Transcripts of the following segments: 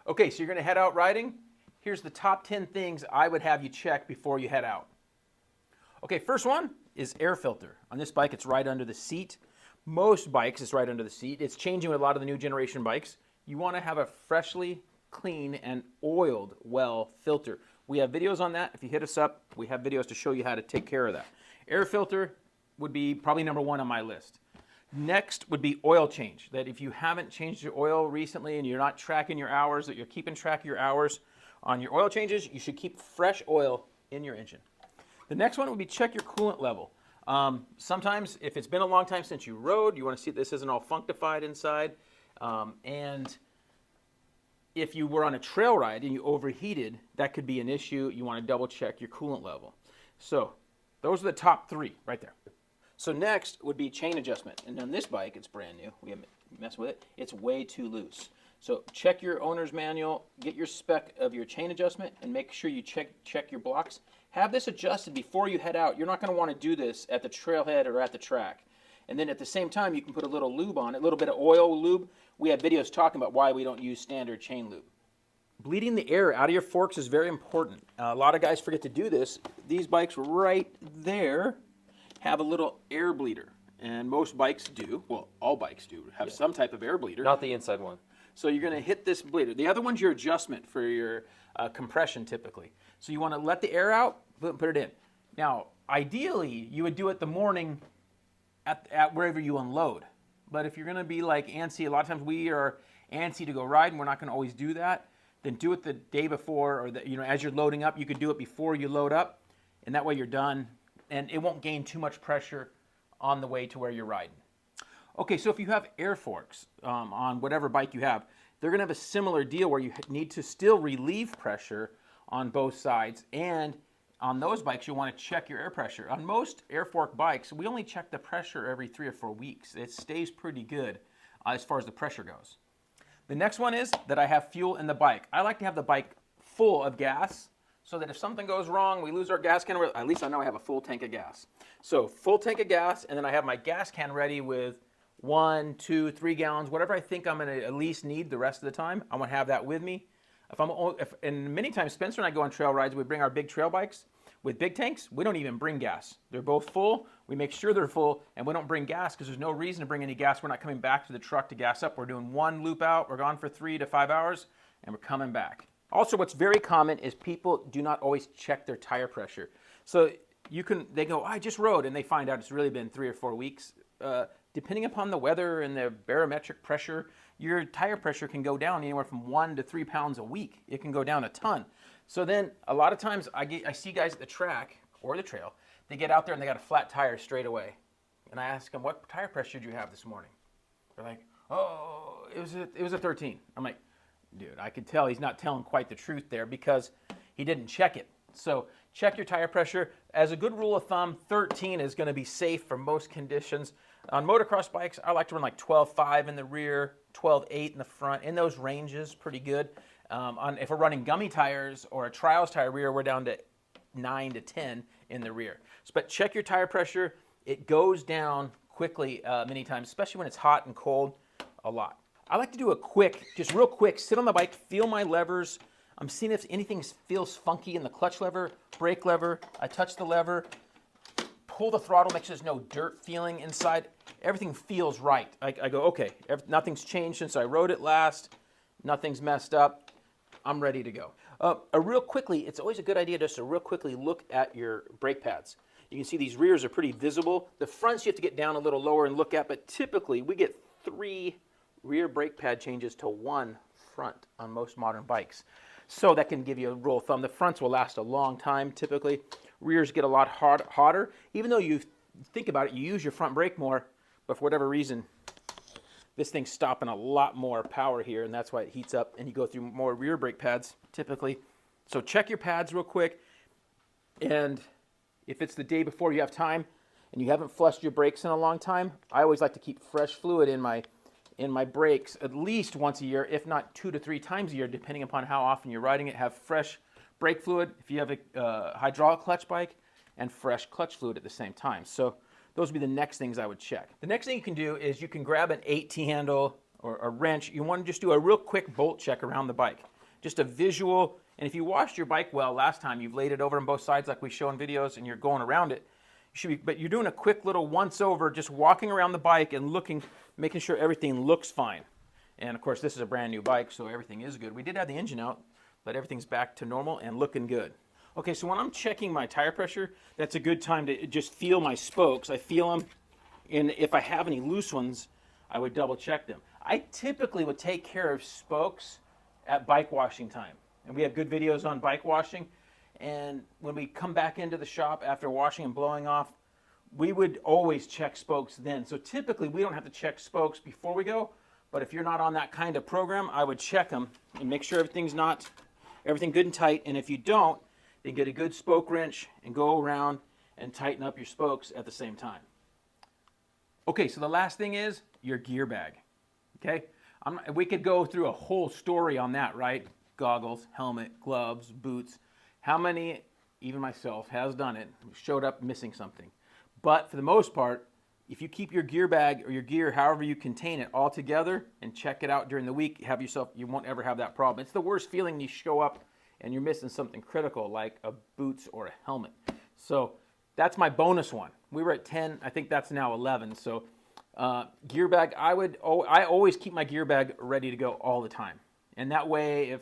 Okay, so you're gonna head out riding. Here's the top 10 things I would have you check before you head out. Okay, first one is air filter. On this bike, it's right under the seat. Most bikes, it's right under the seat. It's changing with a lot of the new generation bikes. You wanna have a freshly clean and oiled well filter. We have videos on that. If you hit us up, we have videos to show you how to take care of that. Air filter would be probably number one on my list. Next would be oil change. That if you haven't changed your oil recently and you're not tracking your hours, that you're keeping track of your hours on your oil changes, you should keep fresh oil in your engine. The next one would be check your coolant level. Sometimes if it's been a long time since you rode, you want to see this isn't all functified inside. And if you were on a trail ride and you overheated, that could be an issue. You want to double check your coolant level. So those are the top three right there. So next would be chain adjustment. And on this bike, it's brand new. We haven't messed with it. It's way too loose. So check your owner's manual, get your spec of your chain adjustment, and make sure you check your blocks. Have this adjusted before you head out. You're not going to want to do this at the trailhead or at the track. And then at the same time, you can put a little lube on it, a little bit of oil lube. We have videos talking about why we don't use standard chain lube. Bleeding the air out of your forks is very important. A lot of guys forget to do this. These bikes right there have a little air bleeder. And most bikes do, well, all bikes do, have some type of air bleeder. Not the inside one. So you're going to hit this bleeder. The other one's your adjustment for your compression typically. So you want to let the air out, put it in. Now, ideally, you would do it the morning at wherever you unload. But if you're going to be like antsy, a lot of times we are antsy to go ride, and we're not going to always do that. Then do it the day before, or as you're loading up, you could do it before you load up, and that way you're done, and it won't gain too much pressure on the way to where you're riding. Okay, so if you have air forks on whatever bike you have, they're going to have a similar deal where you need to still relieve pressure on both sides, and on those bikes you want to check your air pressure. On most air fork bikes, we only check the pressure every 3 or 4 weeks. It stays pretty good as far as the pressure goes. The next one is that I have fuel in the bike. I like to have the bike full of gas so that if something goes wrong, we lose our gas can, at least I know I have a full tank of gas. So full tank of gas, and then I have my gas can ready with 1, 2, 3 gallons, whatever I think I'm going to at least need the rest of the time. I want to have that with me. And many times Spencer and I go on trail rides, we bring our big trail bikes with big tanks. We don't even bring gas. They're both full. We make sure they're full, and we don't bring gas because there's no reason to bring any gas. We're not coming back to the truck to gas up. We're doing one loop out. We're gone for 3 to 5 hours, and we're coming back. Also, what's very common is people do not always check their tire pressure. So they go, I just rode, and they find out it's really been 3 or 4 weeks. Depending upon the weather and the barometric pressure, your tire pressure can go down anywhere from 1 to 3 pounds a week. It can go down a ton. So then a lot of times I see guys at the track or the trail, they get out there and they got a flat tire straight away. And I ask them, what tire pressure did you have this morning? They're like, oh, it was a 13. I'm like, dude, I could tell he's not telling quite the truth there because he didn't check it. So check your tire pressure. As a good rule of thumb, 13 is going to be safe for most conditions. On motocross bikes, I like to run like 12.5 in the rear, 12.8 in the front. In those ranges, pretty good. If we're running gummy tires or a trials tire rear, we're down to 9 to 10 in the rear. But check your tire pressure. It goes down quickly many times, especially when it's hot and cold, a lot. I like to do a quick, just real quick, sit on the bike, feel my levers. I'm seeing if anything feels funky in the clutch lever, brake lever. I touch the lever, pull the throttle, make sure there's no dirt feeling inside. Everything feels right. I go, okay, nothing's changed since I rode it last. Nothing's messed up. I'm ready to go. Real quickly, it's always a good idea just to real quickly look at your brake pads. You can see these rears are pretty visible. The fronts you have to get down a little lower and look at, but typically we get 3 rear brake pad changes to 1 front on most modern bikes. So that can give you a rule of thumb. The fronts will last a long time typically. Rears get a lot hotter. Even though you think about it, you use your front brake more, but for whatever reason, this thing's stopping a lot more power here, and that's why it heats up, and you go through more rear brake pads typically. So check your pads real quick, and if it's the day before you have time and you haven't flushed your brakes in a long time, I always like to keep fresh fluid in my brakes at least once a year, if not 2 to 3 times a year, depending upon how often you're riding it. Have fresh brake fluid if you have a hydraulic clutch bike, and fresh clutch fluid at the same time. So those would be the next things I would check. The next thing you can do is you can grab an 8T handle or a wrench. You want to just do a real quick bolt check around the bike. just a visual. And if you washed your bike well last time, you've laid it over on both sides like we show in videos, and you're going around it, you should be, but you're doing a quick little once over, just walking around the bike and looking, making sure everything looks fine. And of course, this is a brand new bike, so everything is good. We did have the engine out, but everything's back to normal and looking good. Okay, so when I'm checking my tire pressure, that's a good time to just feel my spokes. I feel them, and if I have any loose ones, I would double check them. I typically would take care of spokes at bike washing time. And we have good videos on bike washing. And when we come back into the shop after washing and blowing off, we would always check spokes then. So typically we don't have to check spokes before we go, but if you're not on that kind of program, I would check them and make sure everything good and tight. And if you don't, then get a good spoke wrench and go around and tighten up your spokes at the same time. Okay, so the last thing is your gear bag. Okay, we could go through a whole story on that, right? Goggles, helmet, gloves, boots. How many, even myself, has done it, showed up missing something? But for the most part, if you keep your gear bag or your gear, however you contain it, all together and check it out during the week, you won't ever have that problem. It's the worst feeling when you show up and you're missing something critical like a boots or a helmet. So that's my bonus one. We were at 10, I think that's now 11. So gear bag, I always keep my gear bag ready to go all the time. And that way, if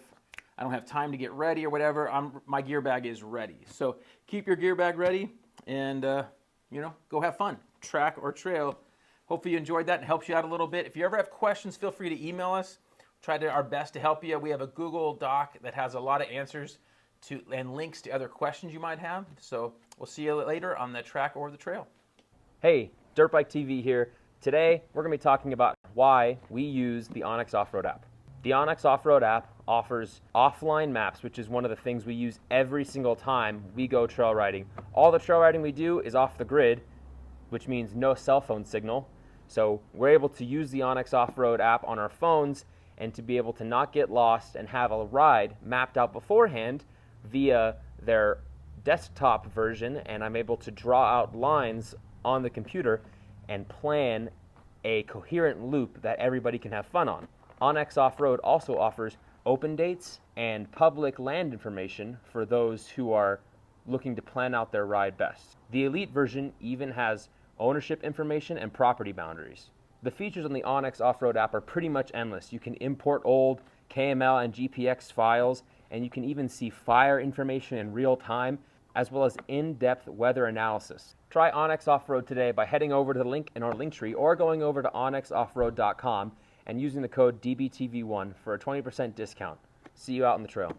I don't have time to get ready or whatever, my gear bag is ready. So keep your gear bag ready and go have fun, track or trail. Hopefully you enjoyed that and helps you out a little bit. If you ever have questions, feel free to email us. Try our best to help you. We have a Google Doc that has a lot of answers and links to other questions you might have. So we'll see you later on the track or the trail. Hey, Dirt Bike TV here. Today we're going to be talking about why we use the onX Off-Road app. The onX Off-Road app offers offline maps, which is one of the things we use every single time we go trail riding. All the trail riding we do is off the grid, which means no cell phone signal. So we're able to use the onX Off-Road app on our phones and to be able to not get lost and have a ride mapped out beforehand via their desktop version, and I'm able to draw out lines on the computer and plan a coherent loop that everybody can have fun on. onX Off-Road also offers open dates and public land information for those who are looking to plan out their ride best. The Elite version even has ownership information and property boundaries. The features on the onX Off-Road app are pretty much endless. You can import old KML and GPX files, and you can even see fire information in real time, as well as in-depth weather analysis. Try onX Off-Road today by heading over to the link in our link tree or going over to onxoffroad.com and using the code DBTV1 for a 20% discount. See you out on the trail.